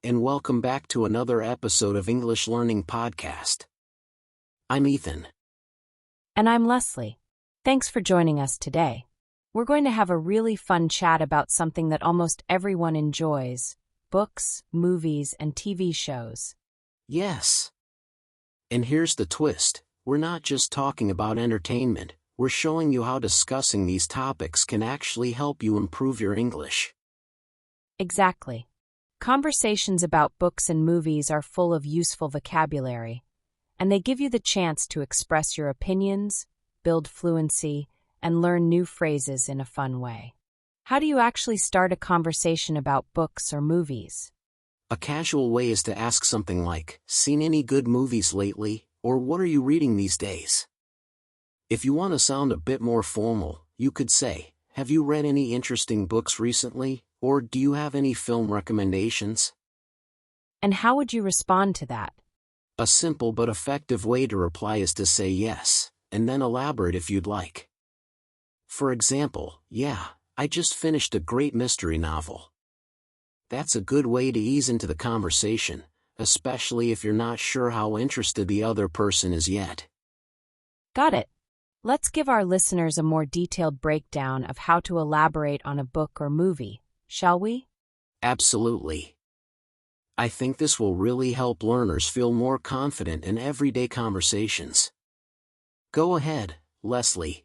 and welcome back to another episode of English Learning Podcast. I'm Ethan. And I'm Leslie. Thanks for joining us today. We're going to have a really fun chat about something that almost everyone enjoys: books, movies, and TV shows. Yes. And here's the twist: we're not just talking about entertainment, we're showing you how discussing these topics can actually help you improve your English. Exactly. Conversations about books and movies are full of useful vocabulary, and they give you the chance to express your opinions, build fluency, and learn new phrases in a fun way. How do you actually start a conversation about books or movies? A casual way is to ask something like, "Seen any good movies lately?" or "What are you reading these days?" If you want to sound a bit more formal, you could say, "Have you read any interesting books recently?" or "Do you have any film recommendations?" And how would you respond to that? A simple but effective way to reply is to say yes, and then elaborate if you'd like. For example, "Yeah, I just finished a great mystery novel." That's a good way to ease into the conversation, especially if you're not sure how interested the other person is yet. Got it. Let's give our listeners a more detailed breakdown of how to elaborate on a book or movie, shall we? Absolutely. I think this will really help learners feel more confident in everyday conversations. Go ahead, Leslie.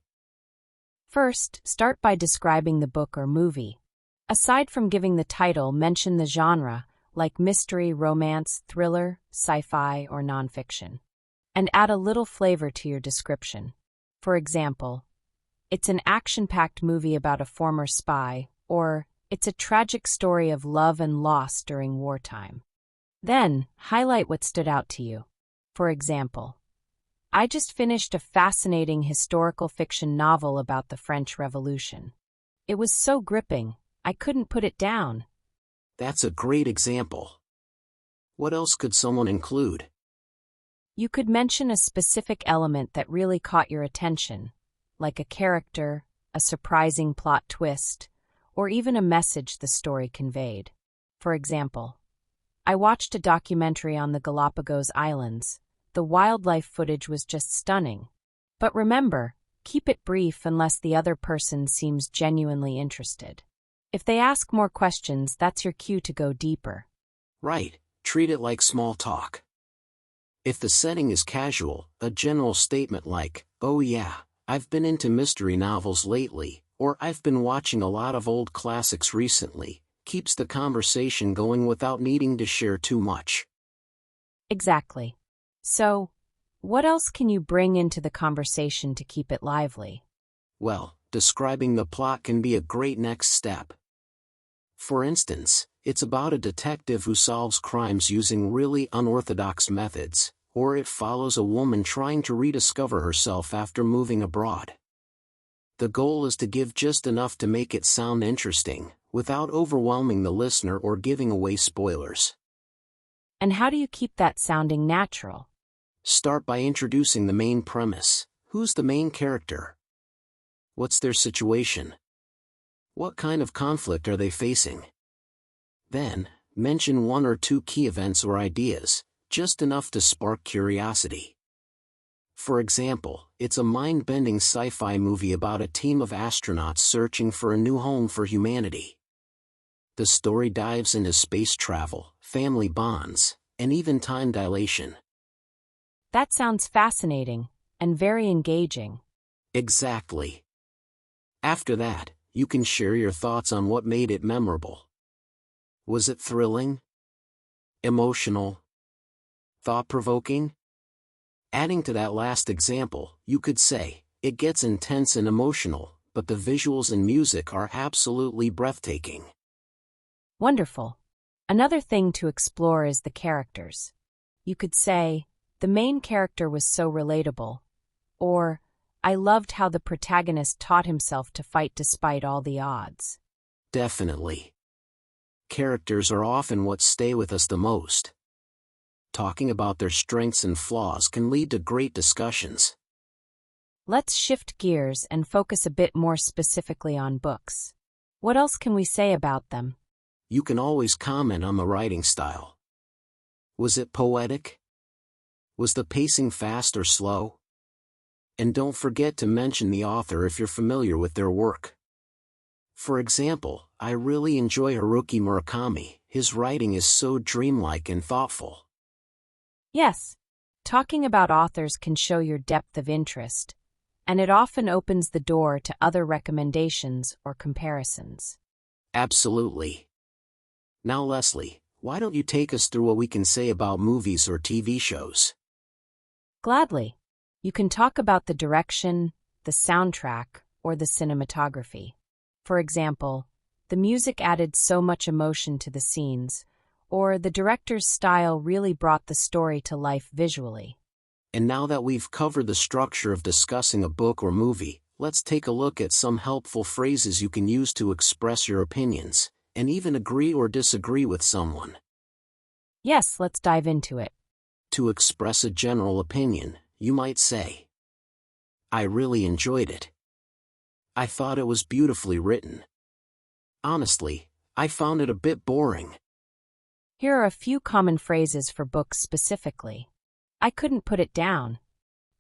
First, start by describing the book or movie. Aside from giving the title, mention the genre, like mystery, romance, thriller, sci-fi, or nonfiction. And add a little flavor to your description. For example, "It's an action-packed movie about a former spy," or "It's a tragic story of love and loss during wartime." Then, highlight what stood out to you. For example, "I just finished a fascinating historical fiction novel about the French Revolution. It was so gripping, I couldn't put it down." That's a great example. What else could someone include? You could mention a specific element that really caught your attention, like a character, a surprising plot twist, or even a message the story conveyed. For example, "I watched a documentary on the Galapagos Islands. The wildlife footage was just stunning." But remember, keep it brief unless the other person seems genuinely interested. If they ask more questions, that's your cue to go deeper. Right, treat it like small talk. If the setting is casual, a general statement like, "Oh yeah, I've been into mystery novels lately," or "I've been watching a lot of old classics recently," keeps the conversation going without needing to share too much. Exactly. So, what else can you bring into the conversation to keep it lively? Well, describing the plot can be a great next step. For instance, it's about a detective who solves crimes using really unorthodox methods, or it follows a woman trying to rediscover herself after moving abroad. The goal is to give just enough to make it sound interesting, without overwhelming the listener or giving away spoilers. And how do you keep that sounding natural? Start by introducing the main premise. Who's the main character? What's their situation? What kind of conflict are they facing? Then, mention one or two key events or ideas, just enough to spark curiosity. For example, it's a mind-bending sci-fi movie about a team of astronauts searching for a new home for humanity. The story dives into space travel, family bonds, and even time dilation. That sounds fascinating and very engaging. Exactly. After that, you can share your thoughts on what made it memorable. Was it thrilling? Emotional? Thought-provoking? Adding to that last example, you could say, "It gets intense and emotional, but the visuals and music are absolutely breathtaking." Wonderful. Another thing to explore is the characters. You could say, "The main character was so relatable," or "I loved how the protagonist taught himself to fight despite all the odds." Definitely. Characters are often what stay with us the most. Talking about their strengths and flaws can lead to great discussions. Let's shift gears and focus a bit more specifically on books. What else can we say about them? You can always comment on the writing style. Was it poetic? Was the pacing fast or slow? And don't forget to mention the author if you're familiar with their work. For example, I really enjoy Haruki Murakami. His writing is so dreamlike and thoughtful. Yes, talking about authors can show your depth of interest, and it often opens the door to other recommendations or comparisons. Absolutely. Now Leslie, why don't you take us through what we can say about movies or TV shows? Gladly. You can talk about the direction, the soundtrack, or the cinematography. For example, the music added so much emotion to the scenes, or the director's style really brought the story to life visually. And now that we've covered the structure of discussing a book or movie, let's take a look at some helpful phrases you can use to express your opinions, and even agree or disagree with someone. Yes, let's dive into it. To express a general opinion, you might say, I really enjoyed it. I thought it was beautifully written. Honestly, I found it a bit boring. Here are a few common phrases for books specifically. I couldn't put it down.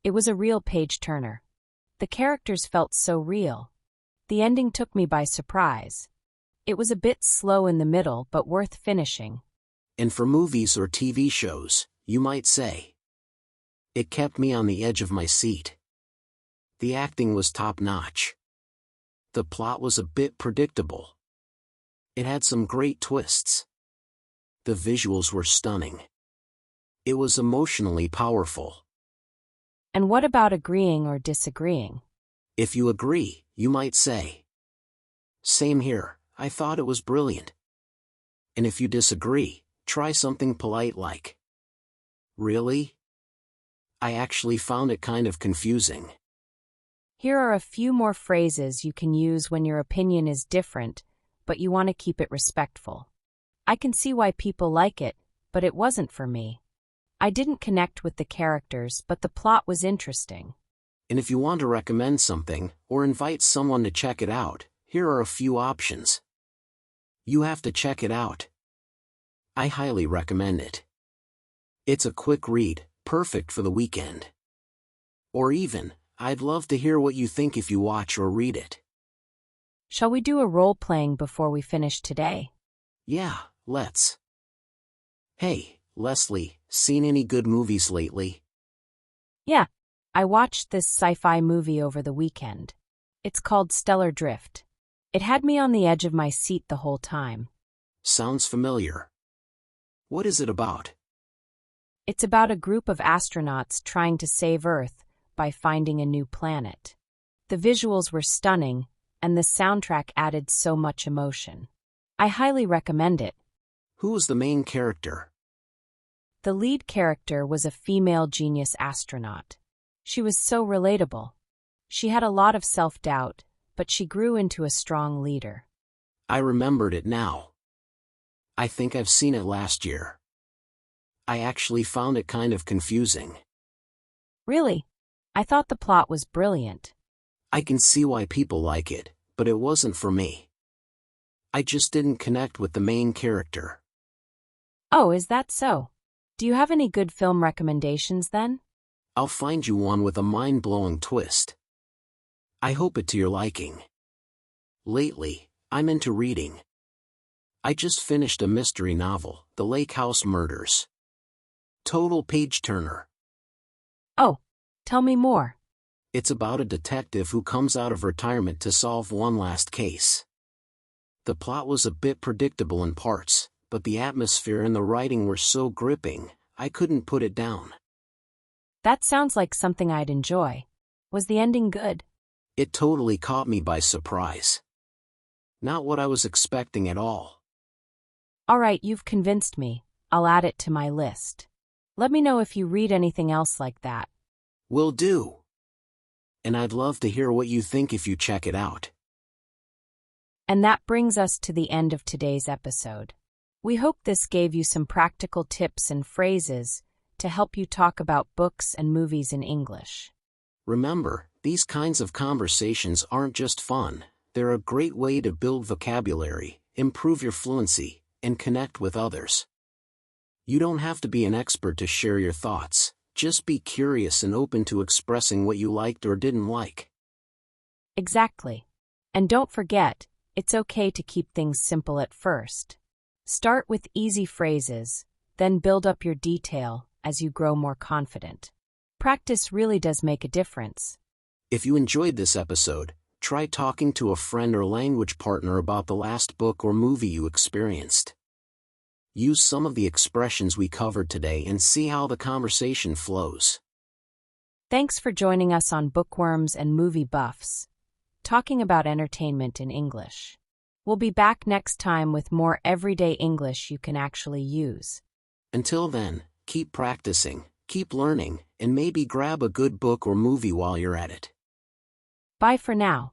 It was a real page-turner. The characters felt so real. The ending took me by surprise. It was a bit slow in the middle but worth finishing. And for movies or TV shows, you might say, it kept me on the edge of my seat. The acting was top-notch. The plot was a bit predictable. It had some great twists. The visuals were stunning. It was emotionally powerful. And what about agreeing or disagreeing? If you agree, you might say, same here, I thought it was brilliant. And if you disagree, try something polite like, really? I actually found it kind of confusing. Here are a few more phrases you can use when your opinion is different, but you want to keep it respectful. I can see why people like it, but it wasn't for me. I didn't connect with the characters, but the plot was interesting. And if you want to recommend something, or invite someone to check it out, here are a few options. You have to check it out. I highly recommend it. It's a quick read, perfect for the weekend. Or even, I'd love to hear what you think if you watch or read it. Shall we do a role-playing before we finish today? Yeah, let's. Hey, Leslie, seen any good movies lately? Yeah, I watched this sci-fi movie over the weekend. It's called Stellar Drift. It had me on the edge of my seat the whole time. Sounds familiar. What is it about? It's about a group of astronauts trying to save Earth by finding a new planet. The visuals were stunning, and the soundtrack added so much emotion. I highly recommend it. Who was the main character? The lead character was a female genius astronaut. She was so relatable. She had a lot of self-doubt, but she grew into a strong leader. I remembered it now. I think I've seen it last year. I actually found it kind of confusing. Really? I thought the plot was brilliant. I can see why people like it, but it wasn't for me. I just didn't connect with the main character. Oh, is that so? Do you have any good film recommendations then? I'll find you one with a mind-blowing twist. I hope it to your liking. Lately, I'm into reading. I just finished a mystery novel, The Lake House Murders. Total page-turner. Oh, tell me more. It's about a detective who comes out of retirement to solve one last case. The plot was a bit predictable in parts, but the atmosphere and the writing were so gripping, I couldn't put it down. That sounds like something I'd enjoy. Was the ending good? It totally caught me by surprise. Not what I was expecting at all. All right, you've convinced me. I'll add it to my list. Let me know if you read anything else like that. Will do. And I'd love to hear what you think if you check it out. And that brings us to the end of today's episode. We hope this gave you some practical tips and phrases to help you talk about books and movies in English. Remember, these kinds of conversations aren't just fun, they're a great way to build vocabulary, improve your fluency, and connect with others. You don't have to be an expert to share your thoughts, just be curious and open to expressing what you liked or didn't like. Exactly. And don't forget, it's okay to keep things simple at first. Start with easy phrases, then build up your detail as you grow more confident. Practice really does make a difference. If you enjoyed this episode, try talking to a friend or language partner about the last book or movie you experienced. Use some of the expressions we covered today and see how the conversation flows. Thanks for joining us on Bookworms and Movie Buffs, talking about entertainment in English. We'll be back next time with more everyday English you can actually use. Until then, keep practicing, keep learning, and maybe grab a good book or movie while you're at it. Bye for now.